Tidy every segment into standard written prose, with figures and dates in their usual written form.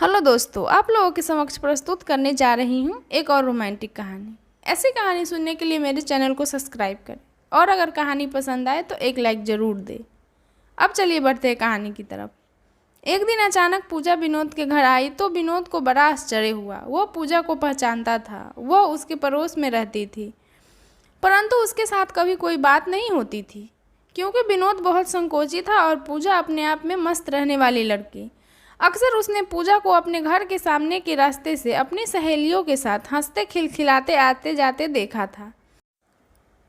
Hello दोस्तों, आप लोगों के समक्ष प्रस्तुत करने जा रही हूँ एक और रोमांटिक कहानी। ऐसी कहानी सुनने के लिए मेरे चैनल को सब्सक्राइब करें और अगर कहानी पसंद आए तो एक लाइक ज़रूर दें। अब चलिए बढ़ते हैं कहानी की तरफ। एक दिन अचानक पूजा विनोद के घर आई तो विनोद को बड़ा आश्चर्य हुआ। वह पूजा को पहचानता था। वह उसके पड़ोस में रहती थी, परंतु उसके साथ कभी कोई बात नहीं होती थी क्योंकि विनोद बहुत संकोची था और पूजा अपने आप में मस्त रहने वाली लड़की। अक्सर उसने पूजा को अपने घर के सामने के रास्ते से अपनी सहेलियों के साथ हंसते खिलखिलाते आते जाते देखा था।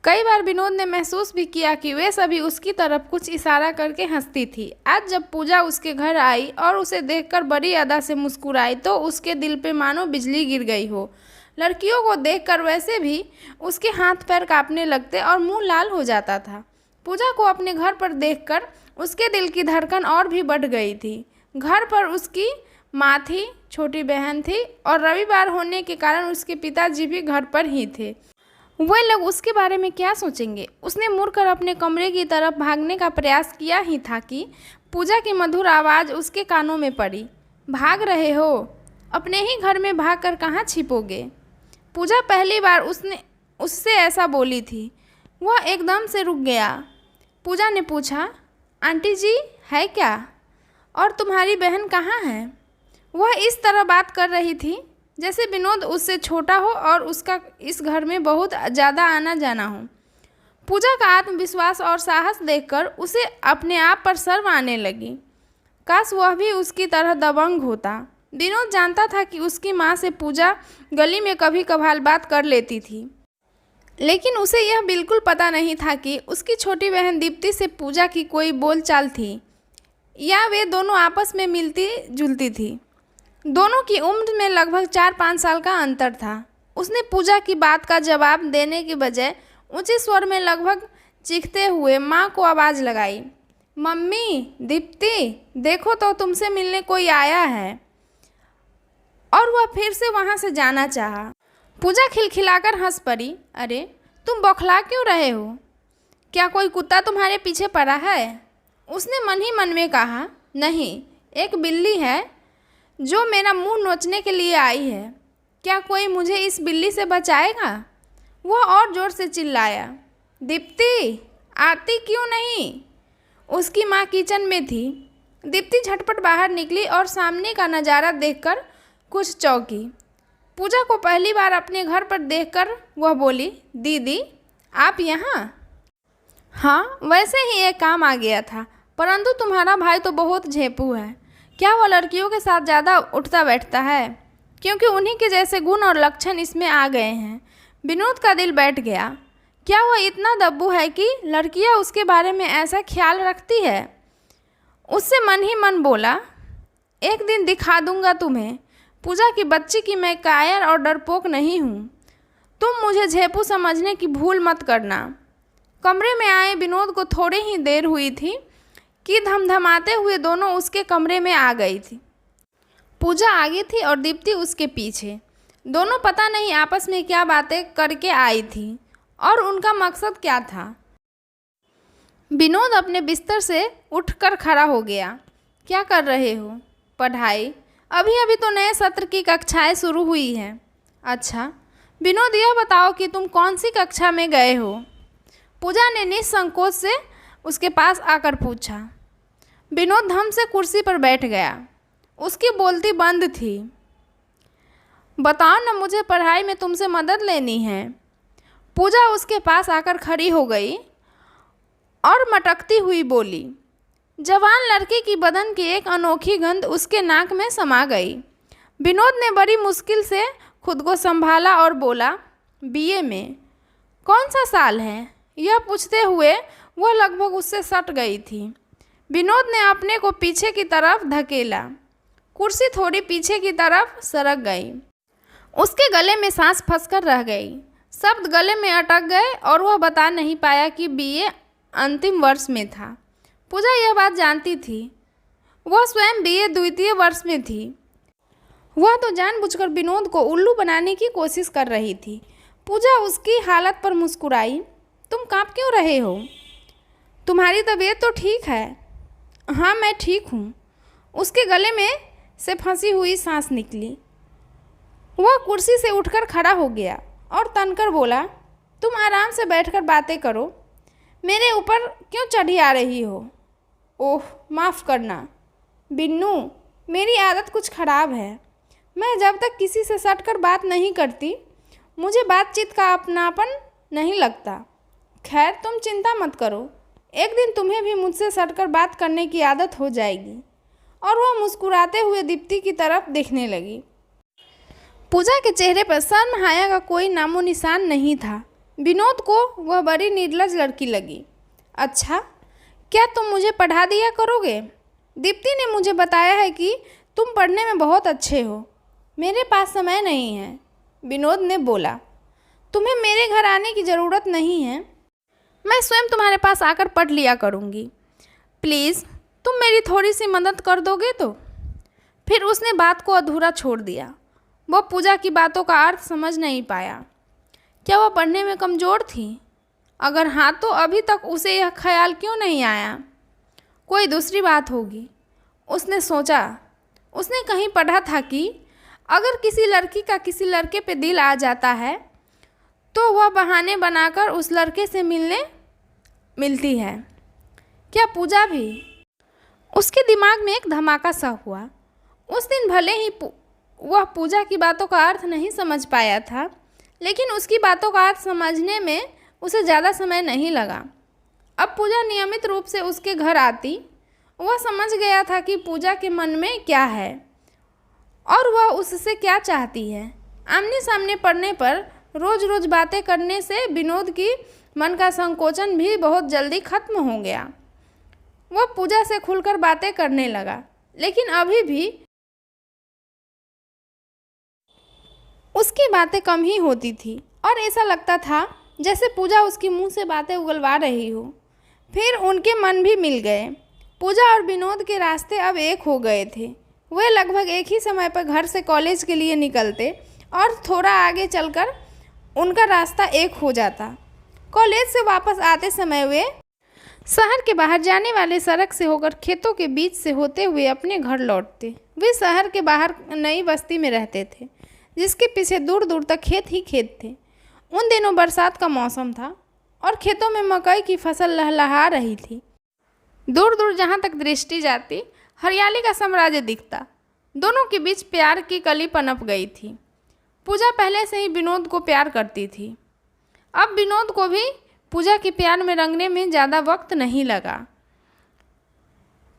कई बार विनोद ने महसूस भी किया कि वे सभी उसकी तरफ कुछ इशारा करके हंसती थी। आज जब पूजा उसके घर आई और उसे देखकर बड़ी अदा से मुस्कुराई तो उसके दिल पे मानो बिजली गिर गई हो। लड़कियों को देखकर वैसे भी उसके हाथ पैर कांपने लगते और मुंह लाल हो जाता था। पूजा को अपने घर पर देखकर उसके दिल की धड़कन और भी बढ़ गई थी। घर पर उसकी माँ थी, छोटी बहन थी और रविवार होने के कारण उसके पिताजी भी घर पर ही थे। वे लोग उसके बारे में क्या सोचेंगे। उसने मुड़कर अपने कमरे की तरफ भागने का प्रयास किया ही था कि पूजा की मधुर आवाज़ उसके कानों में पड़ी। भाग रहे हो? अपने ही घर में भागकर कहाँ छिपोगे? पूजा पहली बार उससे ऐसा बोली थी। वह एकदम से रुक गया। पूजा ने पूछा, आंटी जी है क्या? और तुम्हारी बहन कहाँ है? वह इस तरह बात कर रही थी जैसे विनोद उससे छोटा हो और उसका इस घर में बहुत ज़्यादा आना जाना हो। पूजा का आत्मविश्वास और साहस देखकर उसे अपने आप पर शर्म आने लगी। काश वह भी उसकी तरह दबंग होता। विनोद जानता था कि उसकी माँ से पूजा गली में कभी कभार बात कर लेती थी, लेकिन उसे यह बिल्कुल पता नहीं था कि उसकी छोटी बहन दीप्ति से पूजा की कोई बोलचाल थी या वे दोनों आपस में मिलती जुलती थी। दोनों की उम्र में लगभग 4-5 साल का अंतर था। उसने पूजा की बात का जवाब देने के बजाय ऊंचे स्वर में लगभग चीखते हुए माँ को आवाज़ लगाई, मम्मी, दीप्ति देखो तो तुमसे मिलने कोई आया है। और वह फिर से वहाँ से जाना चाहा। पूजा खिलखिलाकर हंस पड़ी। अरे तुम बौखला क्यों रहे हो? क्या कोई कुत्ता तुम्हारे पीछे पड़ा है? उसने मन ही मन में कहा, नहीं, एक बिल्ली है जो मेरा मुंह नोचने के लिए आई है। क्या कोई मुझे इस बिल्ली से बचाएगा? वह और ज़ोर से चिल्लाया, दीप्ति आती क्यों नहीं? उसकी माँ किचन में थी। दीप्ति झटपट बाहर निकली और सामने का नज़ारा देखकर कुछ चौंकी। पूजा को पहली बार अपने घर पर देखकर वह बोली, दीदी आप यहाँ? हाँ, वैसे ही एक काम आ गया था, परंतु तुम्हारा भाई तो बहुत झेपू है। क्या वह लड़कियों के साथ ज़्यादा उठता बैठता है? क्योंकि उन्हीं के जैसे गुण और लक्षण इसमें आ गए हैं। विनोद का दिल बैठ गया। क्या वह इतना दब्बू है कि लड़कियां उसके बारे में ऐसा ख्याल रखती है? उससे मन ही मन बोला, एक दिन दिखा दूंगा तुम्हें पूजा की बच्ची की मैं कायर और डरपोक नहीं हूँ। तुम मुझे झेपू समझने की भूल मत करना। कमरे में आए विनोद को थोड़ी ही देर हुई थी कि धमधमाते हुए दोनों उसके कमरे में आ गई थी। पूजा आगे थी और दीप्ति उसके पीछे। दोनों पता नहीं आपस में क्या बातें करके आई थी और उनका मकसद क्या था। विनोद अपने बिस्तर से उठकर खड़ा हो गया। क्या कर रहे हो? पढ़ाई। अभी अभी तो नए सत्र की कक्षाएं शुरू हुई हैं। अच्छा विनोद, यह बताओ कि तुम कौन सी कक्षा में गए हो? पूजा ने निसंकोच से उसके पास आकर पूछा। विनोद धम से कुर्सी पर बैठ गया। उसकी बोलती बंद थी। बताओ न, मुझे पढ़ाई में तुमसे मदद लेनी है। पूजा उसके पास आकर खड़ी हो गई और मटकती हुई बोली। जवान लड़के की बदन की एक अनोखी गंध उसके नाक में समा गई। विनोद ने बड़ी मुश्किल से खुद को संभाला और बोला, बीए में। कौन सा साल है? यह पूछते हुए वह लगभग उससे सट गई थी। विनोद ने अपने को पीछे की तरफ धकेला। कुर्सी थोड़ी पीछे की तरफ सरक गई। उसके गले में सांस फंसकर रह गई। शब्द गले में अटक गए और वह बता नहीं पाया कि बीए अंतिम वर्ष में था। पूजा यह बात जानती थी। वह स्वयं बीए द्वितीय वर्ष में थी। वह तो जानबूझकर विनोद को उल्लू बनाने की कोशिश कर रही थी। पूजा उसकी हालत पर मुस्कुराई। तुम काँप क्यों रहे हो? तुम्हारी तबीयत तो ठीक है? हाँ मैं ठीक हूँ। उसके गले में से फंसी हुई सांस निकली। वह कुर्सी से उठकर खड़ा हो गया और तनकर बोला, तुम आराम से बैठकर बातें करो, मेरे ऊपर क्यों चढ़ी आ रही हो? ओह, माफ़ करना बिन्नू, मेरी आदत कुछ ख़राब है। मैं जब तक किसी से सटकर बात नहीं करती, मुझे बातचीत का अपनापन नहीं लगता। खैर, तुम चिंता मत करो, एक दिन तुम्हें भी मुझसे सटकर बात करने की आदत हो जाएगी। और वह मुस्कुराते हुए दीप्ति की तरफ देखने लगी। पूजा के चेहरे पर शर्म हाया का कोई नामो निशान नहीं था। विनोद को वह बड़ी निर्लज लड़की लगी। अच्छा, क्या तुम मुझे पढ़ा दिया करोगे? दीप्ति ने मुझे बताया है कि तुम पढ़ने में बहुत अच्छे हो। मेरे पास समय नहीं है, विनोद ने बोला। तुम्हें मेरे घर आने की ज़रूरत नहीं है, मैं स्वयं तुम्हारे पास आकर पढ़ लिया करूँगी। प्लीज़, तुम मेरी थोड़ी सी मदद कर दोगे तो? फिर उसने बात को अधूरा छोड़ दिया। वह पूजा की बातों का अर्थ समझ नहीं पाया। क्या वह पढ़ने में कमज़ोर थी? अगर हाँ, तो अभी तक उसे यह ख्याल क्यों नहीं आया? कोई दूसरी बात होगी, उसने सोचा। उसने कहीं पढ़ा था कि अगर किसी लड़की का किसी लड़के पे दिल आ जाता है तो वह बहाने बनाकर उस लड़के से मिलती है। क्या पूजा भी? उसके दिमाग में एक धमाका सा हुआ। उस दिन भले ही वह पूजा की बातों का अर्थ नहीं समझ पाया था, लेकिन उसकी बातों का अर्थ समझने में उसे ज़्यादा समय नहीं लगा। अब पूजा नियमित रूप से उसके घर आती। वह समझ गया था कि पूजा के मन में क्या है और वह उससे क्या चाहती है। आमने सामने पड़ने पर रोज़ रोज़ बातें करने से विनोद की मन का संकोचन भी बहुत जल्दी खत्म हो गया। वह पूजा से खुलकर बातें करने लगा, लेकिन अभी भी उसकी बातें कम ही होती थी और ऐसा लगता था जैसे पूजा उसके मुंह से बातें उगलवा रही हो। फिर उनके मन भी मिल गए। पूजा और विनोद के रास्ते अब एक हो गए थे। वे लगभग एक ही समय पर घर से कॉलेज के लिए निकलते और थोड़ा आगे चलकर उनका रास्ता एक हो जाता। कॉलेज से वापस आते समय वे शहर के बाहर जाने वाले सड़क से होकर खेतों के बीच से होते हुए अपने घर लौटते। वे शहर के बाहर नई बस्ती में रहते थे, जिसके पीछे दूर दूर तक खेत ही खेत थे। उन दिनों बरसात का मौसम था और खेतों में मकई की फसल लहलहा रही थी। दूर दूर जहाँ तक दृष्टि जाती, हरियाली का साम्राज्य दिखता। दोनों के बीच प्यार की कली पनप गई थी। पूजा पहले से ही विनोद को प्यार करती थी। अब विनोद को भी पूजा के प्यार में रंगने में ज़्यादा वक्त नहीं लगा।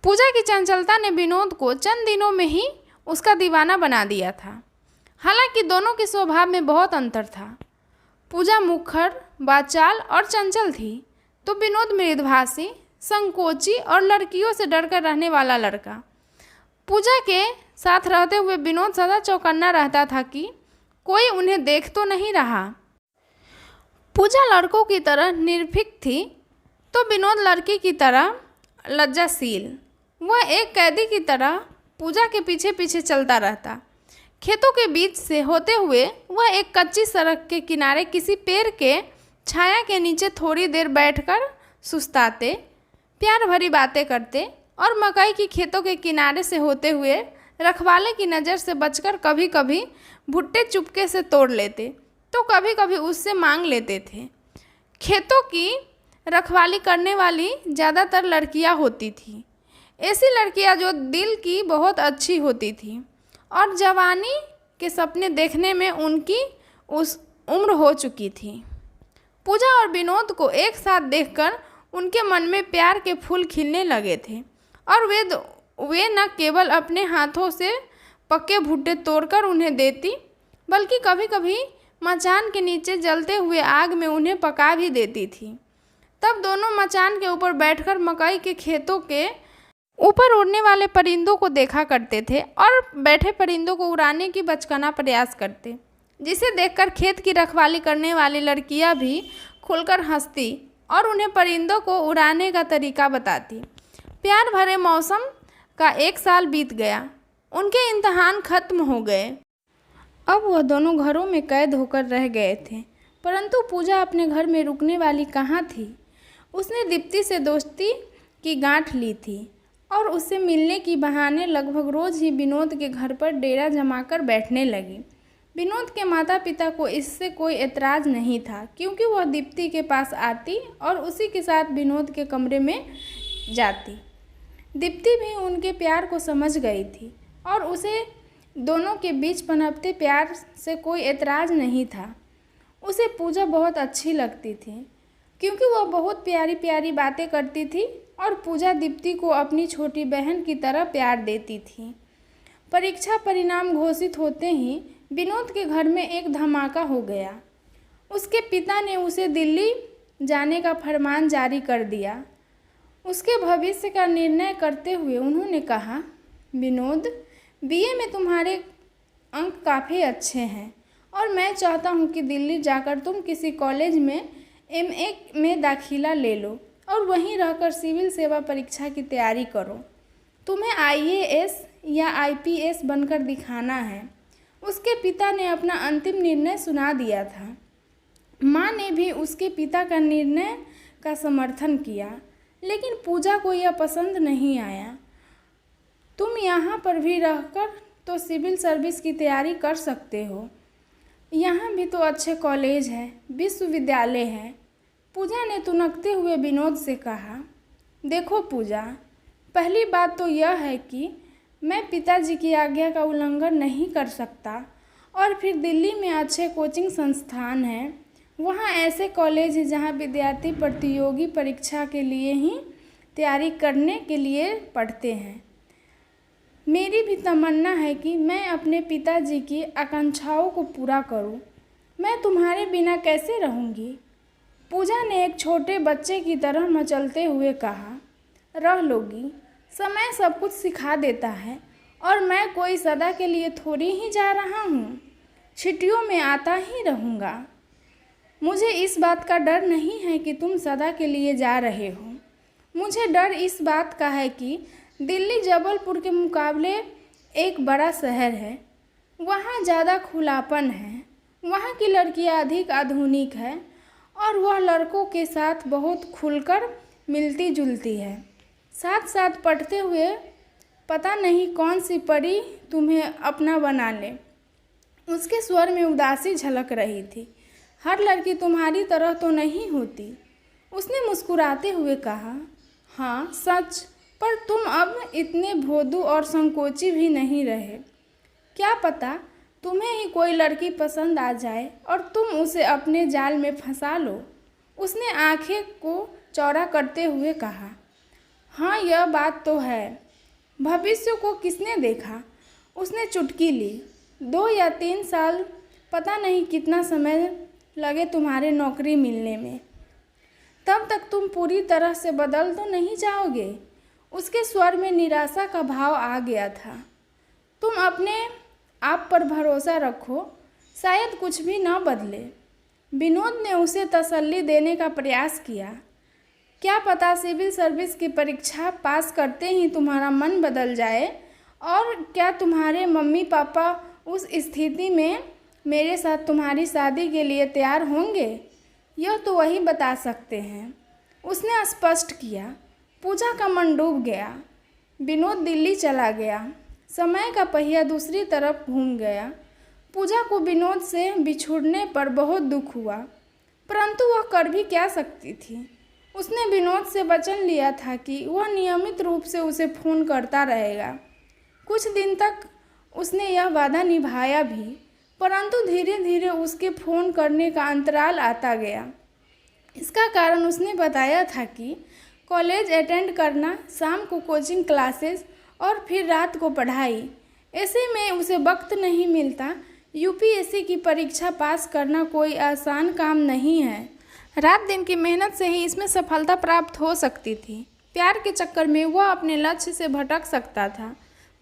पूजा की चंचलता ने विनोद को चंद दिनों में ही उसका दीवाना बना दिया था। हालांकि दोनों के स्वभाव में बहुत अंतर था। पूजा मुखर, बाचाल और चंचल थी, तो विनोद मृदुभाषी, संकोची और लड़कियों से डरकर रहने वाला लड़का। पूजा के साथ रहते हुए विनोद सदा चौकन्ना रहता था कि कोई उन्हें देख तो नहीं रहा। पूजा लड़कों की तरह निर्भीक थी, तो विनोद लड़की की तरह लज्जाशील। वह एक कैदी की तरह पूजा के पीछे पीछे चलता रहता। खेतों के बीच से होते हुए वह एक कच्ची सड़क के किनारे किसी पेड़ के छाया के नीचे थोड़ी देर बैठकर सुस्ताते, प्यार भरी बातें करते और मकई की खेतों के किनारे से होते हुए रखवाले की नज़र से बचकर कभी कभी भुट्टे चुपके से तोड़ लेते, तो कभी कभी उससे मांग लेते थे। खेतों की रखवाली करने वाली ज़्यादातर लड़कियां होती थीं। ऐसी लड़कियां जो दिल की बहुत अच्छी होती थीं और जवानी के सपने देखने में उनकी उस उम्र हो चुकी थी। पूजा और विनोद को एक साथ देखकर उनके मन में प्यार के फूल खिलने लगे थे और वे न केवल अपने हाथों से पक्के भुट्टे तोड़कर उन्हें देती, बल्कि कभी कभी मचान के नीचे जलते हुए आग में उन्हें पका भी देती थी। तब दोनों मचान के ऊपर बैठकर मकई के खेतों के ऊपर उड़ने वाले परिंदों को देखा करते थे और बैठे परिंदों को उड़ाने की बचकाना प्रयास करते, जिसे देखकर खेत की रखवाली करने वाली लड़कियां भी खुलकर हंसती और उन्हें परिंदों को उड़ाने का तरीका बताती। प्यार भरे मौसम का एक साल बीत गया। उनके इम्तिहान खत्म हो गए। अब वह दोनों घरों में कैद होकर रह गए थे, परंतु पूजा अपने घर में रुकने वाली कहाँ थी। उसने दीप्ति से दोस्ती की गांठ ली थी और उससे मिलने की बहाने लगभग रोज़ ही विनोद के घर पर डेरा जमाकर बैठने लगी। विनोद के माता पिता को इससे कोई एतराज़ नहीं था, क्योंकि वह दीप्ति के पास आती और उसी के साथ विनोद के कमरे में जाती। दीप्ति भी उनके प्यार को समझ गई थी और उसे दोनों के बीच पनपते प्यार से कोई एतराज़ नहीं था। उसे पूजा बहुत अच्छी लगती थी, क्योंकि वह बहुत प्यारी प्यारी बातें करती थी और पूजा दीप्ति को अपनी छोटी बहन की तरह प्यार देती थी। परीक्षा परिणाम घोषित होते ही विनोद के घर में एक धमाका हो गया। उसके पिता ने उसे दिल्ली जाने का फरमान जारी कर दिया। उसके भविष्य का निर्णय करते हुए उन्होंने कहा, विनोद, बीए में तुम्हारे अंक काफ़ी अच्छे हैं और मैं चाहता हूँ कि दिल्ली जाकर तुम किसी कॉलेज में एमए में दाखिला ले लो और वहीं रहकर सिविल सेवा परीक्षा की तैयारी करो। तुम्हें आईएएस या आईपीएस बनकर दिखाना है। उसके पिता ने अपना अंतिम निर्णय सुना दिया था। माँ ने भी उसके पिता का निर्णय का समर्थन किया, लेकिन पूजा को यह पसंद नहीं आया। तुम यहाँ पर भी रहकर तो सिविल सर्विस की तैयारी कर सकते हो। यहाँ भी तो अच्छे कॉलेज है, विश्वविद्यालय है। पूजा ने तुनकते हुए विनोद से कहा, देखो पूजा, पहली बात तो यह है कि मैं पिताजी की आज्ञा का उल्लंघन नहीं कर सकता, और फिर दिल्ली में अच्छे कोचिंग संस्थान हैं। वहाँ ऐसे कॉलेज हैं जहाँ विद्यार्थी प्रतियोगी परीक्षा के लिए ही तैयारी करने के लिए पढ़ते हैं। मेरी भी तमन्ना है कि मैं अपने पिताजी की आकांक्षाओं को पूरा करूं। मैं तुम्हारे बिना कैसे रहूंगी? पूजा ने एक छोटे बच्चे की तरह मचलते हुए कहा, रह लोगी, समय सब कुछ सिखा देता है और मैं कोई सदा के लिए थोड़ी ही जा रहा हूँ। छुट्टियों में आता ही रहूँगा। मुझे इस बात का डर नहीं है कि तुम सदा के लिए जा रहे हो। मुझे डर इस बात का है कि दिल्ली जबलपुर के मुकाबले एक बड़ा शहर है। वहाँ ज़्यादा खुलापन है, वहाँ की लड़कियाँ अधिक आधुनिक है और वह लड़कों के साथ बहुत खुलकर मिलती जुलती है। साथ साथ पढ़ते हुए पता नहीं कौन सी परी तुम्हें अपना बना ले। उसके स्वर में उदासी झलक रही थी। हर लड़की तुम्हारी तरह तो नहीं होती। उसने मुस्कुराते हुए कहा, हाँ सच, पर तुम अब इतने भोदू और संकोची भी नहीं रहे। क्या पता तुम्हें ही कोई लड़की पसंद आ जाए और तुम उसे अपने जाल में फंसा लो। उसने आंखें को चौड़ा करते हुए कहा, हाँ यह बात तो है। भविष्य को किसने देखा? उसने चुटकी ली। 2 या 3 साल, पता नहीं कितना समय लगे तुम्हारे नौकरी मिलने में। तब तक तुम पूरी तरह से बदल तो नहीं जाओगे? उसके स्वर में निराशा का भाव आ गया था। तुम अपने आप पर भरोसा रखो, शायद कुछ भी न बदले। विनोद ने उसे तसल्ली देने का प्रयास किया। क्या पता सिविल सर्विस की परीक्षा पास करते ही तुम्हारा मन बदल जाए। और क्या तुम्हारे मम्मी पापा उस स्थिति में मेरे साथ तुम्हारी शादी के लिए तैयार होंगे? यह तो वही बता सकते हैं, उसने स्पष्ट किया। पूजा का मन डूब गया। विनोद दिल्ली चला गया। समय का पहिया दूसरी तरफ घूम गया। पूजा को विनोद से बिछुड़ने पर बहुत दुख हुआ, परंतु वह कर भी क्या सकती थी। उसने विनोद से वचन लिया था कि वह नियमित रूप से उसे फ़ोन करता रहेगा। कुछ दिन तक उसने यह वादा निभाया भी, परंतु धीरे धीरे उसके फ़ोन करने का अंतराल आता गया। इसका कारण उसने बताया था कि कॉलेज अटेंड करना, शाम को कोचिंग क्लासेस और फिर रात को पढ़ाई, ऐसे में उसे वक्त नहीं मिलता। यूपीएससी की परीक्षा पास करना कोई आसान काम नहीं है। रात दिन की मेहनत से ही इसमें सफलता प्राप्त हो सकती थी। प्यार के चक्कर में वह अपने लक्ष्य से भटक सकता था।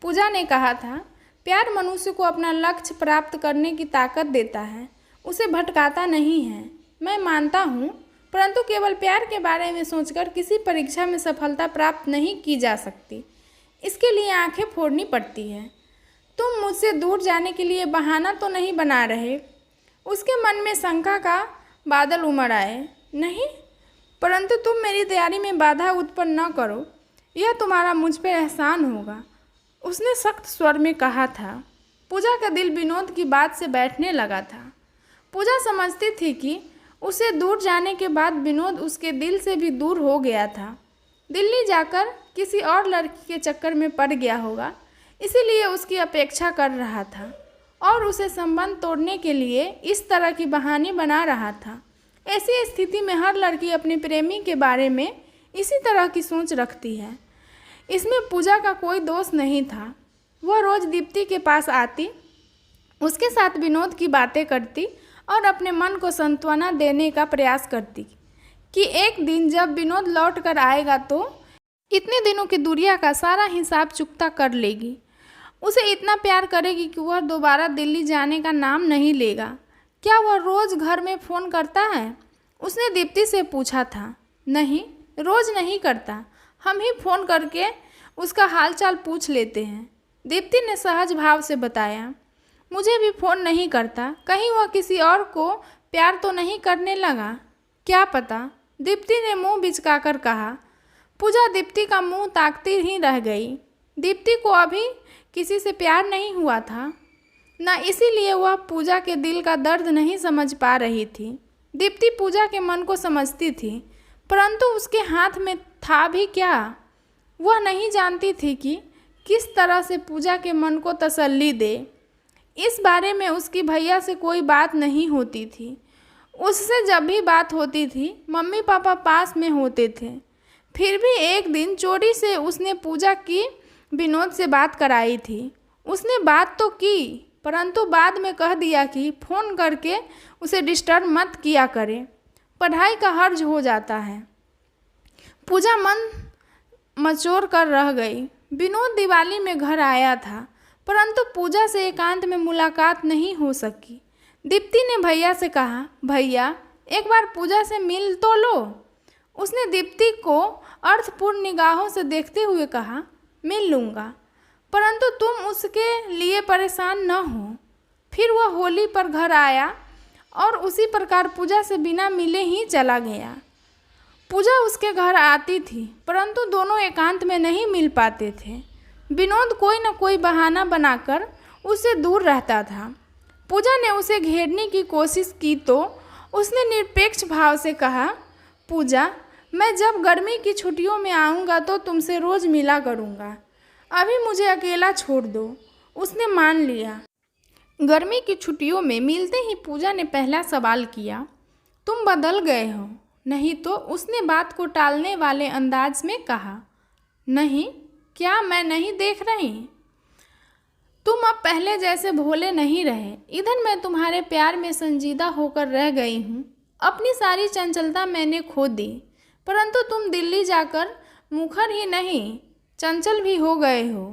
पूजा ने कहा था, प्यार मनुष्य को अपना लक्ष्य प्राप्त करने की ताकत देता है, उसे भटकाता नहीं है। मैं मानता हूँ, परंतु केवल प्यार के बारे में सोचकर किसी परीक्षा में सफलता प्राप्त नहीं की जा सकती। इसके लिए आंखें फोड़नी पड़ती है। तुम मुझसे दूर जाने के लिए बहाना तो नहीं बना रहे? उसके मन में शंका का बादल उमड़ आए। नहीं, परंतु तुम मेरी तैयारी में बाधा उत्पन्न न करो। यह तुम्हारा मुझ पर एहसान होगा, उसने सख्त स्वर में कहा था। पूजा का दिल विनोद की बात से बैठने लगा था। पूजा समझती थी कि उसे दूर जाने के बाद विनोद उसके दिल से भी दूर हो गया था। दिल्ली जाकर किसी और लड़की के चक्कर में पड़ गया होगा, इसीलिए उसकी अपेक्षा कर रहा था और उसे संबंध तोड़ने के लिए इस तरह की बहाने बना रहा था। ऐसी स्थिति में हर लड़की अपने प्रेमी के बारे में इसी तरह की सोच रखती है। इसमें पूजा का कोई दोष नहीं था। वह रोज़ दीप्ति के पास आती, उसके साथ विनोद की बातें करती और अपने मन को सांत्वना देने का प्रयास करती कि एक दिन जब विनोद लौट कर आएगा तो इतने दिनों की दूरिया का सारा हिसाब चुकता कर लेगी, उसे इतना प्यार करेगी कि वह दोबारा दिल्ली जाने का नाम नहीं लेगा। क्या वह रोज़ घर में फ़ोन करता है? उसने दीप्ति से पूछा था। नहीं, रोज़ नहीं करता, हम ही फ़ोन करके उसका हालचाल पूछ लेते हैं, दीप्ति ने सहज भाव से बताया। मुझे भी फ़ोन नहीं करता, कहीं वह किसी और को प्यार तो नहीं करने लगा? क्या पता, दीप्ति ने मुंह बिचकाकर कहा। पूजा दीप्ति का मुंह ताकती ही रह गई। दीप्ति को अभी किसी से प्यार नहीं हुआ था, न इसीलिए वह पूजा के दिल का दर्द नहीं समझ पा रही थी। दीप्ति पूजा के मन को समझती थी, परंतु उसके हाथ में था भी क्या? वह नहीं जानती थी कि किस तरह से पूजा के मन को तसल्ली दे। इस बारे में उसकी भैया से कोई बात नहीं होती थी। उससे जब भी बात होती थी मम्मी पापा पास में होते थे। फिर भी एक दिन चोरी से उसने पूजा की विनोद से बात कराई थी। उसने बात तो की, परंतु बाद में कह दिया कि फ़ोन करके उसे डिस्टर्ब मत किया करे, पढ़ाई का हर्ज हो जाता है। पूजा मन मचोर कर रह गई। विनोद दिवाली में घर आया था, परंतु पूजा से एकांत में मुलाकात नहीं हो सकी। दीप्ति ने भैया से कहा, भैया एक बार पूजा से मिल तो लो। उसने दीप्ति को अर्थपूर्ण निगाहों से देखते हुए कहा, मिल लूँगा, परंतु तुम उसके लिए परेशान न हो। फिर वह होली पर घर आया और उसी प्रकार पूजा से बिना मिले ही चला गया। पूजा उसके घर आती थी, परंतु दोनों एकांत में नहीं मिल पाते थे। विनोद कोई न कोई बहाना बनाकर उससे दूर रहता था। पूजा ने उसे घेरने की कोशिश की तो उसने निरपेक्ष भाव से कहा, पूजा मैं जब गर्मी की छुट्टियों में आऊँगा तो तुमसे रोज़ मिला करूँगा, अभी मुझे अकेला छोड़ दो। उसने मान लिया। गर्मी की छुट्टियों में मिलते ही पूजा ने पहला सवाल किया, तुम बदल गए हो? नहीं तो, उसने बात को टालने वाले अंदाज में कहा। नहीं, क्या मैं नहीं देख रही? तुम अब पहले जैसे भोले नहीं रहे। इधर मैं तुम्हारे प्यार में संजीदा होकर रह गई हूँ। अपनी सारी चंचलता मैंने खो दी, परंतु तुम दिल्ली जाकर मुखर ही नहीं चंचल भी हो गए हो।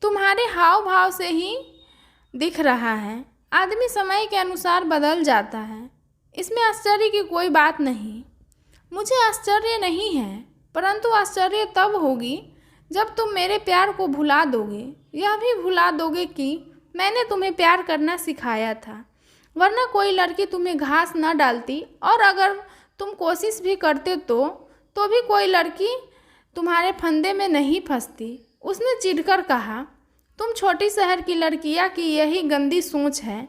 तुम्हारे हाव भाव से ही दिख रहा है। आदमी समय के अनुसार बदल जाता है, इसमें आश्चर्य की कोई बात नहीं। मुझे आश्चर्य नहीं है, परंतु आश्चर्य तब होगी जब तुम मेरे प्यार को भुला दोगे। यह भी भुला दोगे कि मैंने तुम्हें प्यार करना सिखाया था, वरना कोई लड़की तुम्हें घास न डालती, और अगर तुम कोशिश भी करते तो भी कोई लड़की तुम्हारे फंदे में नहीं फंसती। उसने चिढ़कर कहा, तुम छोटी शहर की लड़कियां की यही गंदी सोच है,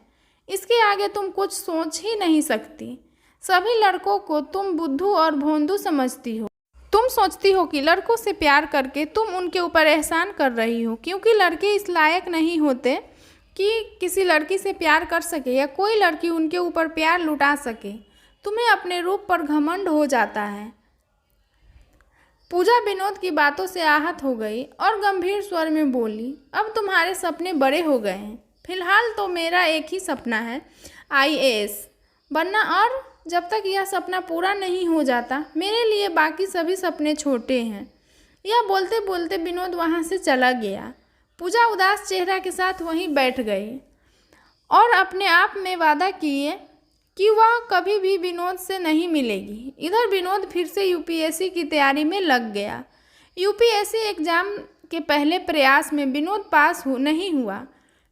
इसके आगे तुम कुछ सोच ही नहीं सकती। सभी लड़कों को तुम बुद्धू और भोंदू समझती हो। तुम सोचती हो कि लड़कों से प्यार करके तुम उनके ऊपर एहसान कर रही हो, क्योंकि लड़के इस लायक नहीं होते कि किसी लड़की से प्यार कर सके या कोई लड़की उनके ऊपर प्यार लुटा सके। तुम्हें अपने रूप पर घमंड हो जाता है। पूजा विनोद की बातों से आहत हो गई और गंभीर स्वर में बोली, अब तुम्हारे सपने बड़े हो गए हैं। फिलहाल तो मेरा एक ही सपना है, IAS बनना, और जब तक यह सपना पूरा नहीं हो जाता मेरे लिए बाकी सभी सपने छोटे हैं। यह बोलते बोलते विनोद वहाँ से चला गया। पूजा उदास चेहरा के साथ वहीं बैठ गई और अपने आप में वादा किए कि वह कभी भी विनोद से नहीं मिलेगी। इधर विनोद फिर से UPSC की तैयारी में लग गया। UPSC एग्ज़ाम के पहले प्रयास में विनोद पास नहीं हुआ।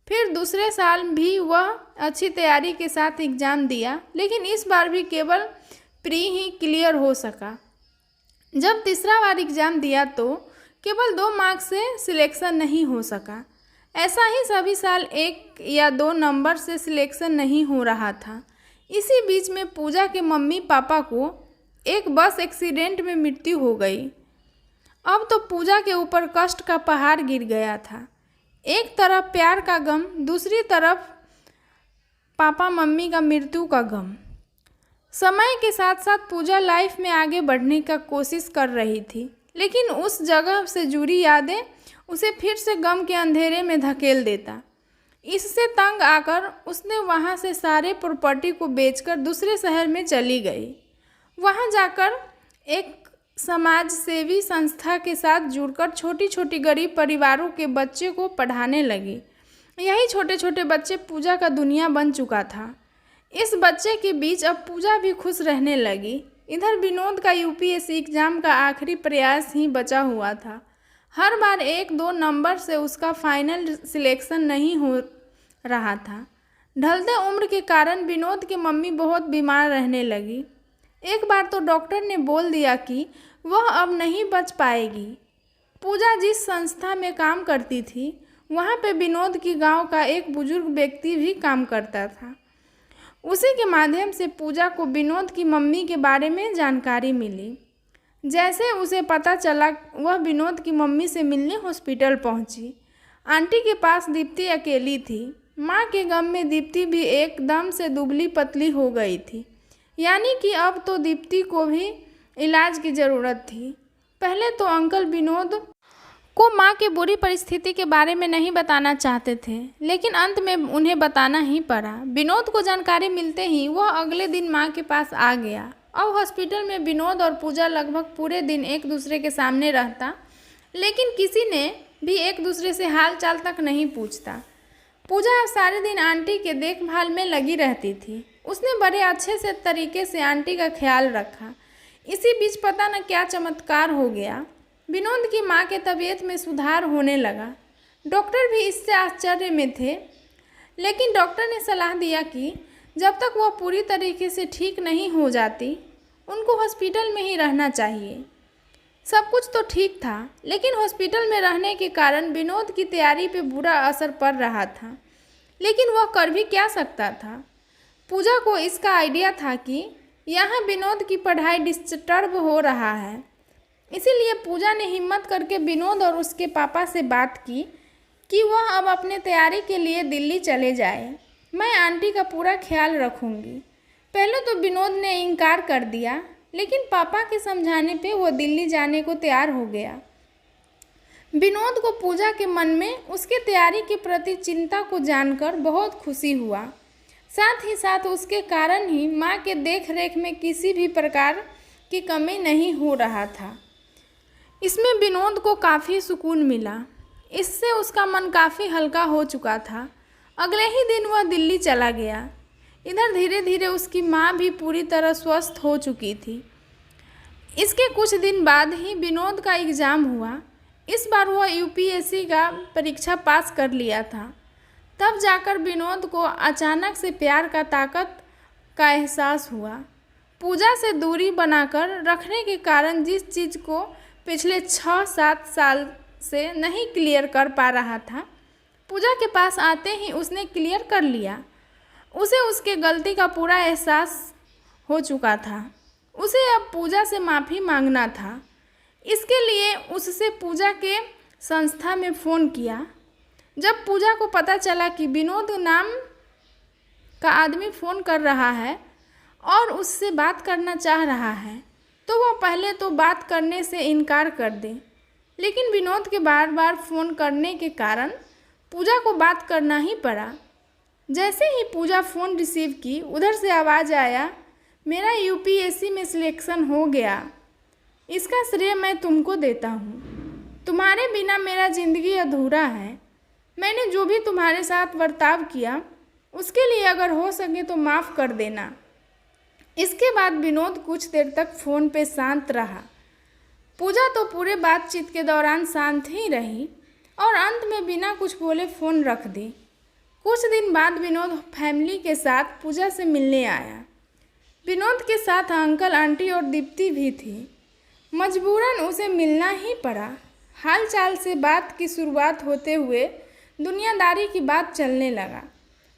फिर दूसरे साल भी वह अच्छी तैयारी के साथ एग्ज़ाम दिया, लेकिन इस बार भी केवल प्री ही क्लियर हो सका। जब तीसरा बार एग्ज़ाम दिया तो केवल 2 मार्क्स से सिलेक्शन नहीं हो सका। ऐसा ही सभी साल 1 या 2 नंबर से सिलेक्शन नहीं हो रहा था। इसी बीच में पूजा के मम्मी पापा को एक बस एक्सीडेंट में मृत्यु हो गई। अब तो पूजा के ऊपर कष्ट का पहाड़ गिर गया था। एक तरफ प्यार का गम, दूसरी तरफ पापा मम्मी का मृत्यु का गम। समय के साथ साथ पूजा लाइफ में आगे बढ़ने का कोशिश कर रही थी, लेकिन उस जगह से जुड़ी यादें उसे फिर से गम के अंधेरे में धकेल देता। इससे तंग आकर उसने वहां से सारे प्रॉपर्टी को बेचकर दूसरे शहर में चली गई। वहां जाकर एक समाज सेवी संस्था के साथ जुड़कर छोटी छोटी गरीब परिवारों के बच्चे को पढ़ाने लगी। यही छोटे छोटे बच्चे पूजा का दुनिया बन चुका था। इस बच्चे के बीच अब पूजा भी खुश रहने लगी। इधर विनोद का यूपीएससी एग्ज़ाम का आखिरी प्रयास ही बचा हुआ था। हर बार 1-2 नंबर से उसका फाइनल सिलेक्शन नहीं हो रहा था। ढलते उम्र के कारण विनोद की मम्मी बहुत बीमार रहने लगी। एक बार तो डॉक्टर ने बोल दिया कि वह अब नहीं बच पाएगी। पूजा जिस संस्था में काम करती थी वहाँ पे विनोद की गांव का एक बुजुर्ग व्यक्ति भी काम करता था। उसी के माध्यम से पूजा को विनोद की मम्मी के बारे में जानकारी मिली। जैसे उसे पता चला वह विनोद की मम्मी से मिलने हॉस्पिटल पहुंची। आंटी के पास दीप्ति अकेली थी। माँ के गम में दीप्ति भी एकदम से दुबली पतली हो गई थी, यानी कि अब तो दीप्ति को भी इलाज की ज़रूरत थी। पहले तो अंकल विनोद को माँ की बुरी परिस्थिति के बारे में नहीं बताना चाहते थे, लेकिन अंत में उन्हें बताना ही पड़ा। विनोद को जानकारी मिलते ही वह अगले दिन माँ के पास आ गया। अब हॉस्पिटल में विनोद और पूजा लगभग पूरे दिन एक दूसरे के सामने रहता, लेकिन किसी ने भी एक दूसरे से हाल चाल तक नहीं पूछता। पूजा अब सारे दिन आंटी के देखभाल में लगी रहती थी। उसने बड़े अच्छे से तरीके से आंटी का ख्याल रखा। इसी बीच पता न क्या चमत्कार हो गया, विनोद की माँ के तबीयत में सुधार होने लगा। डॉक्टर भी इससे आश्चर्य में थे, लेकिन डॉक्टर ने सलाह दिया कि जब तक वह पूरी तरीके से ठीक नहीं हो जाती उनको हॉस्पिटल में ही रहना चाहिए। सब कुछ तो ठीक था, लेकिन हॉस्पिटल में रहने के कारण विनोद की तैयारी पे बुरा असर पड़ रहा था। लेकिन वह कर भी क्या सकता था। पूजा को इसका आइडिया था कि यहाँ विनोद की पढ़ाई डिस्टर्ब हो रहा है। इसीलिए पूजा ने हिम्मत करके विनोद और उसके पापा से बात की कि वह अब अपने तैयारी के लिए दिल्ली चले जाए। मैं आंटी का पूरा ख्याल रखूँगी। पहले तो विनोद ने इनकार कर दिया, लेकिन पापा के समझाने पे वो दिल्ली जाने को तैयार हो गया। विनोद को पूजा के मन में उसके तैयारी के प्रति चिंता को जानकर बहुत खुशी हुआ। साथ ही साथ उसके कारण ही माँ के देख रेख में किसी भी प्रकार की कमी नहीं हो रहा था। इसमें विनोद को काफ़ी सुकून मिला। इससे उसका मन काफ़ी हल्का हो चुका था। अगले ही दिन वह दिल्ली चला गया। इधर धीरे धीरे उसकी माँ भी पूरी तरह स्वस्थ हो चुकी थी। इसके कुछ दिन बाद ही विनोद का एग्ज़ाम हुआ। इस बार वह यूपीएससी का परीक्षा पास कर लिया था। तब जाकर विनोद को अचानक से प्यार का ताकत का एहसास हुआ। पूजा से दूरी बनाकर रखने के कारण जिस चीज़ को पिछले 6-7 साल से नहीं क्लियर कर पा रहा था, पूजा के पास आते ही उसने क्लियर कर लिया। उसे उसके गलती का पूरा एहसास हो चुका था। उसे अब पूजा से माफ़ी मांगना था। इसके लिए उससे पूजा के संस्था में फ़ोन किया। जब पूजा को पता चला कि विनोद नाम का आदमी फ़ोन कर रहा है और उससे बात करना चाह रहा है, तो वह पहले तो बात करने से इनकार कर दे, लेकिन विनोद के बार बार फ़ोन करने के कारण पूजा को बात करना ही पड़ा। जैसे ही पूजा फ़ोन रिसीव की, उधर से आवाज़ आया, मेरा यूपीएससी में सिलेक्शन हो गया। इसका श्रेय मैं तुमको देता हूँ। तुम्हारे बिना मेरा ज़िंदगी अधूरा है। मैंने जो भी तुम्हारे साथ बर्ताव किया उसके लिए अगर हो सके तो माफ़ कर देना। इसके बाद विनोद कुछ देर तक फ़ोन पे शांत रहा। पूजा तो पूरे बातचीत के दौरान शांत ही रही और अंत में बिना कुछ बोले फ़ोन रख दी। कुछ दिन बाद विनोद फैमिली के साथ पूजा से मिलने आया। विनोद के साथ अंकल, आंटी और दीप्ति भी थी। मजबूरन उसे मिलना ही पड़ा। हालचाल से बात की शुरुआत होते हुए दुनियादारी की बात चलने लगा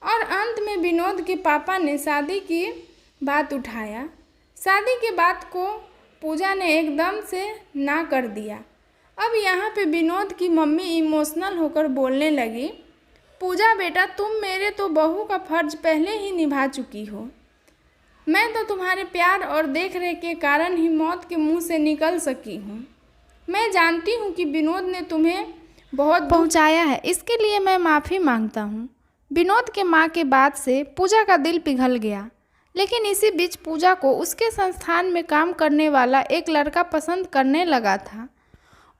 और अंत में विनोद के पापा ने शादी की बात उठाया। शादी के बात को पूजा ने एकदम से ना कर दिया। अब यहाँ पे विनोद की मम्मी इमोशनल होकर बोलने लगी, पूजा बेटा, तुम मेरे तो बहू का फर्ज पहले ही निभा चुकी हो। मैं तो तुम्हारे प्यार और देखरेख के कारण ही मौत के मुंह से निकल सकी हूँ। मैं जानती हूँ कि विनोद ने तुम्हें बहुत पहुँचाया है, इसके लिए मैं माफ़ी मांगता हूँ। विनोद के माँ के बात से पूजा का दिल पिघल गया, लेकिन इसी बीच पूजा को उसके संस्थान में काम करने वाला एक लड़का पसंद करने लगा था।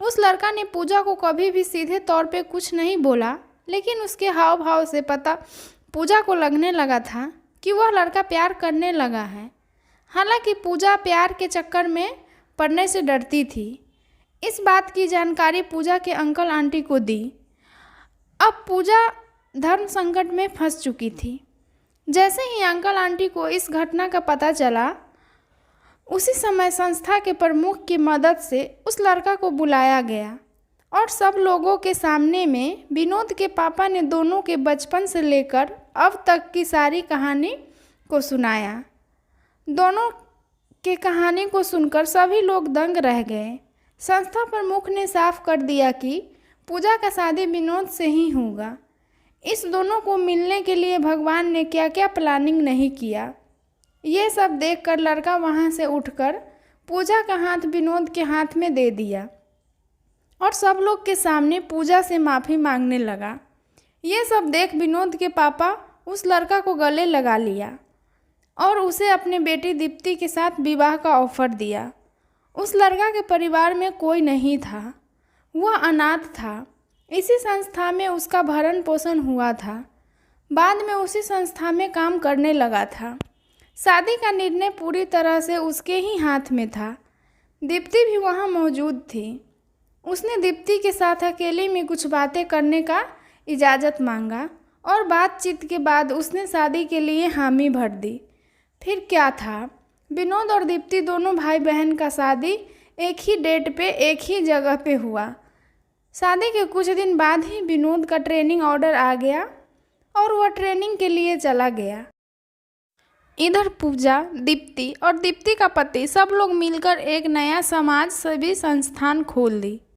उस लड़का ने पूजा को कभी भी सीधे तौर पे कुछ नहीं बोला, लेकिन उसके हाव भाव से पता पूजा को लगने लगा था कि वह लड़का प्यार करने लगा है। हालांकि पूजा प्यार के चक्कर में पड़ने से डरती थी। इस बात की जानकारी पूजा के अंकल आंटी को दी। अब पूजा धर्म संकट में फंस चुकी थी। जैसे ही अंकल आंटी को इस घटना का पता चला, उसी समय संस्था के प्रमुख की मदद से उस लड़का को बुलाया गया और सब लोगों के सामने में विनोद के पापा ने दोनों के बचपन से लेकर अब तक की सारी कहानी को सुनाया। दोनों के कहानी को सुनकर सभी लोग दंग रह गए। संस्था प्रमुख ने साफ कर दिया कि पूजा का शादी विनोद से ही होगा। इस दोनों को मिलने के लिए भगवान ने क्या क्या प्लानिंग नहीं किया। ये सब देखकर लड़का वहाँ से उठकर पूजा का हाथ विनोद के हाथ में दे दिया और सब लोग के सामने पूजा से माफ़ी मांगने लगा। ये सब देख विनोद के पापा उस लड़का को गले लगा लिया और उसे अपने बेटी दीप्ति के साथ विवाह का ऑफर दिया। उस लड़का के परिवार में कोई नहीं था, वह अनाथ था। इसी संस्था में उसका भरण पोषण हुआ था। बाद में उसी संस्था में काम करने लगा था। शादी का निर्णय पूरी तरह से उसके ही हाथ में था। दीप्ति भी वहाँ मौजूद थी। उसने दीप्ति के साथ अकेले में कुछ बातें करने का इजाज़त मांगा और बातचीत के बाद उसने शादी के लिए हामी भर दी। फिर क्या था, विनोद और दीप्ति दोनों भाई बहन का शादी एक ही डेट पे एक ही जगह पे हुआ। शादी के कुछ दिन बाद ही विनोद का ट्रेनिंग ऑर्डर आ गया और वह ट्रेनिंग के लिए चला गया। इधर पूजा, दीप्ति और दीप्ति का पति सब लोग मिलकर एक नया समाज सेवी संस्थान खोल दी।